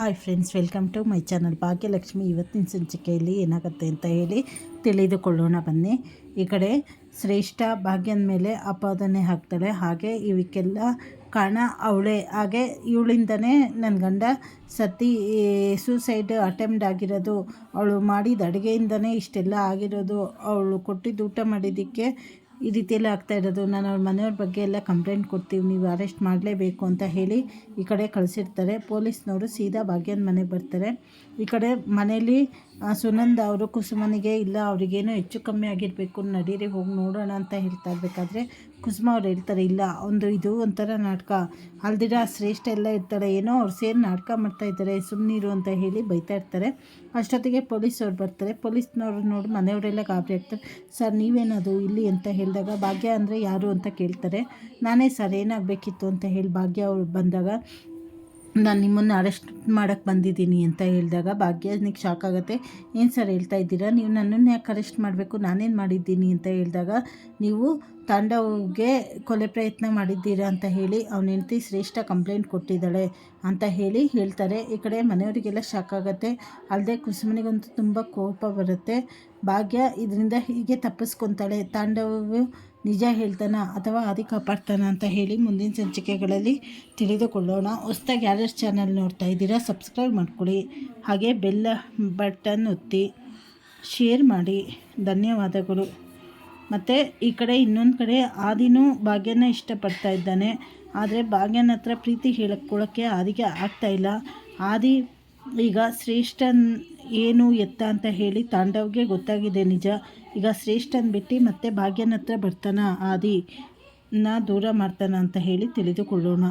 Hi friends, welcome to my channel. Bhagyalakshmi ಇವತ್ತಿನ ಸಂಚಿಕೆಯಲ್ಲಿ ಏನಾಗುತ್ತೆ ಅಂತ ಹೇಳಿ ತಿಳಿದುಕೊಳ್ಳೋಣ ಬನ್ನಿ. ಈ ಕಡೆ ಶ್ರೇಷ್ಠ ಭಾಗ್ಯನ ಮೇಲೆ ಆಪಾದನೆ ಹಾಕ್ತಾಳೆ. ಹಾಗೆ ಇವಕ್ಕೆಲ್ಲ ಕಾರಣ ಅವಳೇ. ಹಾಗೆ ಇವಳಿಂದನೇ ನನ್ನ ಗಂಡ ಸೂಸೈಡ್ ಅಟೆಂಪ್ಟ್ ಆಗಿರೋದು, ಅವಳು ಮಾಡಿದ ಅಡುಗೆಯಿಂದನೇ ಇಷ್ಟೆಲ್ಲ ಆಗಿರೋದು, ಅವಳು ಕೊಟ್ಟಿದ್ದು ಊಟ ಮಾಡಿದ್ದಕ್ಕೆ ಈ ರೀತಿಯೆಲ್ಲ ಆಗ್ತಾ ಇರೋದು. ನಾನು ಅವ್ರ ಮನೆಯವ್ರ ಬಗ್ಗೆ ಎಲ್ಲ ಕಂಪ್ಲೇಂಟ್ ಕೊಡ್ತೀವಿ, ನೀವು ಅರೆಸ್ಟ್ ಮಾಡಲೇಬೇಕು ಅಂತ ಹೇಳಿ ಈ ಕಡೆ ಕಳಿಸಿರ್ತಾರೆ. ಪೊಲೀಸ್ನವರು ಸೀದಾ ಭಾಗ್ಯನ ಮನೆಗೆ ಬರ್ತಾರೆ. ಈ ಕಡೆ ಮನೇಲಿ ಸುನಂದ ಅವರು ಕುಸುಮನಿಗೆ ಇಲ್ಲ ಅವರಿಗೇನೋ ಹೆಚ್ಚು ಕಮ್ಮಿ ಆಗಿರಬೇಕು, ನಡೀರಿ ಹೋಗಿ ನೋಡೋಣ ಅಂತ ಹೇಳ್ತಾ ಇರಬೇಕಾದ್ರೆ ಕುಸುಮ ಅವ್ರು ಹೇಳ್ತಾರೆ, ಇಲ್ಲ ಇದು ಒಂಥರ ನಾಟಕ, ಅಲ್ದಿರ ಶ್ರೇಷ್ಠ ಎಲ್ಲ ಇರ್ತಾರೆ, ಏನೋ ಅವ್ರು ಸೇರಿ ನಾಟಕ ಮಾಡ್ತಾಯಿದ್ದಾರೆ, ಸುಮ್ಮನಿರು ಅಂತ ಹೇಳಿ ಬೈತಾ ಇರ್ತಾರೆ. ಅಷ್ಟೊತ್ತಿಗೆ ಪೊಲೀಸವ್ರು ಬರ್ತಾರೆ. ಪೊಲೀಸ್ನವ್ರು ನೋಡಿ ಮನೆಯವರೆಲ್ಲ ಗಾಬರಿ ಆಗ್ತಾರೆ. ಸರ್ ನೀವೇನದು ಇಲ್ಲಿ ಅಂತ ಹೇಳಿದಾಗ ಭಾಗ್ಯ ಅಂದರೆ ಯಾರು ಅಂತ ಕೇಳ್ತಾರೆ. ನಾನೇ ಸರ್, ಏನಾಗಬೇಕಿತ್ತು ಅಂತ ಹೇಳಿ ಭಾಗ್ಯ ಅವ್ರು ಬಂದಾಗ ನಾನು ನಿಮ್ಮನ್ನು ಅರೆಸ್ಟ್ ಮಾಡೋಕ್ಕೆ ಬಂದಿದ್ದೀನಿ ಅಂತ ಹೇಳಿದಾಗ ಭಾಗ್ಯನಿಗೆ ಶಾಕ್ ಆಗುತ್ತೆ. ಏನು ಸರ್ ಹೇಳ್ತಾ ಇದ್ದೀರಾ, ನೀವು ನನ್ನನ್ನು ಯಾಕೆ ಅರೆಸ್ಟ್ ಮಾಡಬೇಕು, ನಾನೇನು ಮಾಡಿದ್ದೀನಿ ಅಂತ ಹೇಳಿದಾಗ ನೀವು ತಾಂಡವ್ಗೆ ಕೊಲೆ ಪ್ರಯತ್ನ ಮಾಡಿದ್ದೀರಾ ಅಂತ ಹೇಳಿ ಅವನ ಹೆಂಡತಿ ಶ್ರೇಷ್ಠ ಕಂಪ್ಲೇಂಟ್ ಕೊಟ್ಟಿದ್ದಾಳೆ ಅಂತ ಹೇಳ್ತಾರೆ. ಈ ಕಡೆ ಮನೆಯವರಿಗೆಲ್ಲ ಶಾಕ್ ಆಗುತ್ತೆ. ಅಲ್ಲದೆ ಕುಸುಮನಿಗಂತೂ ತುಂಬ ಕೋಪ ಬರುತ್ತೆ. ಭಾಗ್ಯ ಇದರಿಂದ ಹೀಗೆ ತಪ್ಪಿಸ್ಕೊತಾಳೆ. ತಾಂಡವು ನಿಜ ಹೇಳ್ತಾನ ಅಥವಾ ಆದಿ ಕಾಪಾಡ್ತಾನ ಅಂತ ಹೇಳಿ ಮುಂದಿನ ಸಂಚಿಕೆಗಳಲ್ಲಿ ತಿಳಿದುಕೊಳ್ಳೋಣ. ಹೊಸದಾಗಿ ಯಾರ್ಯಾರು ಚಾನಲ್ ನೋಡ್ತಾ ಇದ್ದೀರಾ ಸಬ್ಸ್ಕ್ರೈಬ್ ಮಾಡ್ಕೊಳ್ಳಿ, ಹಾಗೆ ಬೆಲ್ ಬಟನ್ ಒತ್ತಿ ಶೇರ್ ಮಾಡಿ. ಧನ್ಯವಾದಗಳು. ಮತ್ತು ಈ ಕಡೆ ಇನ್ನೊಂದು ಕಡೆ ಆದಿನೂ ಭಾಗ್ಯನ ಇಷ್ಟಪಡ್ತಾ ಇದ್ದಾನೆ. ಆದರೆ ಭಾಗ್ಯನ ಹತ್ರ ಪ್ರೀತಿ ಹೇಳ್ಕೊಳ್ಳೋಕ್ಕೆ ಆದಿಗೆ ಆಗ್ತಾಯಿಲ್ಲ. ಆದಿ ಈಗ ಶ್ರೇಷ್ಠನ್ ಏನು ಎತ್ತ ಅಂತ ಹೇಳಿ ತಾಂಡವ್ಗೆ ಗೊತ್ತಾಗಿದೆ ನಿಜ. ಈಗ ಶ್ರೇಷ್ಠನ್ ಬಿಟ್ಟು ಮತ್ತೆ ಭಾಗ್ಯನ ಹತ್ರ ಬರ್ತಾನ, ಆದಿನ ದೂರ ಮಾಡ್ತಾನ ಅಂತ ಹೇಳಿ ತಿಳಿದುಕೊಳ್ಳೋಣ.